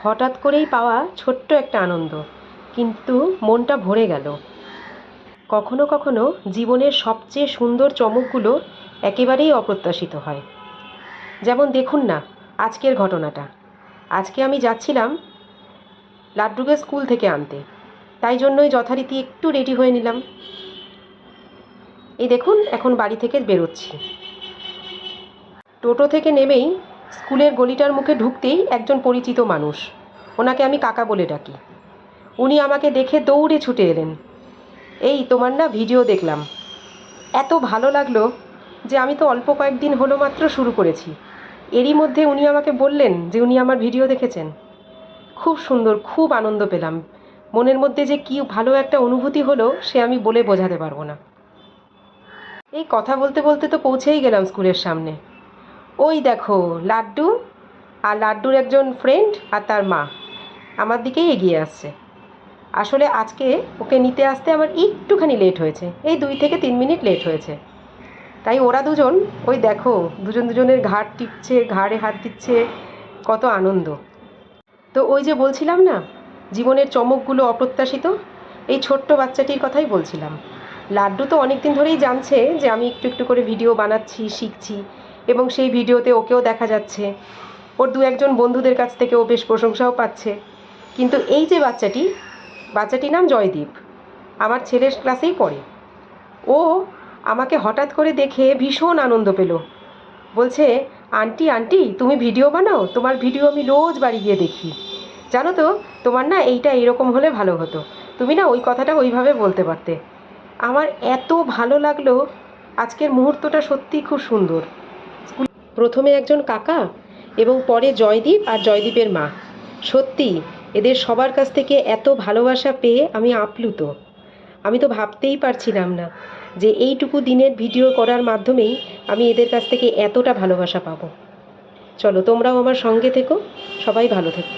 হঠাৎ করেই পাওয়া ছোট্ট একটা আনন্দ, কিন্তু মনটা ভরে গেল। কখনো কখনো জীবনের সবচেয়ে সুন্দর চমকগুলো একেবারেই অপ্রত্যাশিত হয়। যেমন দেখুন না আজকের ঘটনাটা। আজকে আমি যাচ্ছিলাম লাড্ডুকে স্কুল থেকে আনতে, তাই জন্যই যথারীতি একটু রেডি হয়ে নিলাম। এই দেখুন এখন বাড়ি থেকে বেরোচ্ছি। টোটো থেকে নেমেই স্কুলের গলিটার মুখে ঢুকতেই একজন পরিচিত মানুষ, ওনাকে আমি কাকা বলে ডাকি। উনি আমাকে দেখে দৌড়ে ছুটে এলেন, এই তোমার না ভিডিও দেখলাম, এত ভালো লাগলো যে আমি তো অল্প কয়েকদিন হলো মাত্র শুরু করেছি। এরই মধ্যে উনি আমাকে বললেন যে উনি আমার ভিডিও দেখেছেন। খুব সুন্দর, খুব আনন্দ পেলাম। মনের মধ্যে যে কী ভালো একটা অনুভূতি হলো সে আমি বলে বোঝাতে পারবো না। এই কথা বলতে বলতে তো পৌঁছেই গেলাম স্কুলের সামনে। ওই দেখো লাড্ডু আর লাড্ডুর একজন ফ্রেন্ড আর তার মা আমার দিকেই এগিয়ে আসছে। আসলে আজকে ওকে নিতে আসতে আমার একটুখানি লেট হয়েছে, এই 2 থেকে 3 মিনিট লেট হয়েছে। তাই ওরা দুজন ওই দেখো দুজনের ঘাড় টিপছে, ঘাড়ে হাত দিচ্ছে, কত আনন্দ। তো ওই যে বলছিলাম না জীবনের চমকগুলো অপ্রত্যাশিত, এই ছোট্ট বাচ্চাটির কথাই বলছিলাম। লাড্ডু তো অনেক দিন ধরেই জানছে যে আমি একটু একটু করে ভিডিও বানাচ্ছি, শিখছি, এবং সেই ভিডিওতে ওকেও দেখা যাচ্ছে। ওর 2-1 বন্ধুদের কাছ থেকে ও বেশ প্রশংসাও পাচ্ছে। কিন্তু এই যে বাচ্চাটির নাম জয়দীপ, আমার ছেলের ক্লাসেই পড়ে। ও আমাকে হঠাৎ করে দেখে ভীষণ আনন্দ পেল। বলছে, আন্টি আন্টি তুমি ভিডিও বানাও, তোমার ভিডিও আমি রোজ বাড়ি গিয়ে দেখি। জানো তো তোমার না এইটা এরকম হলে ভালো হতো, তুমি না ওই কথাটা ওইভাবে বলতে পারতে। আমার এত ভালো লাগলো, আজকের মুহূর্তটা সত্যিই খুব সুন্দর। প্রথমে একজন কাকা এবং পরে জয়দীপ আর জয়দীপের মা, সত্যি এদের সবার কাছ থেকে এত ভালোবাসা পেয়ে আমি আপ্লুত। আমি তো ভাবতেই পারছিলাম না যে এইটুকু দিনের ভিডিও করার মাধ্যমেই আমি এদের কাছ থেকে এতটা ভালোবাসা পাবো। চলো তোমরাও আমার সঙ্গে থেকো, সবাই ভালো থেকো।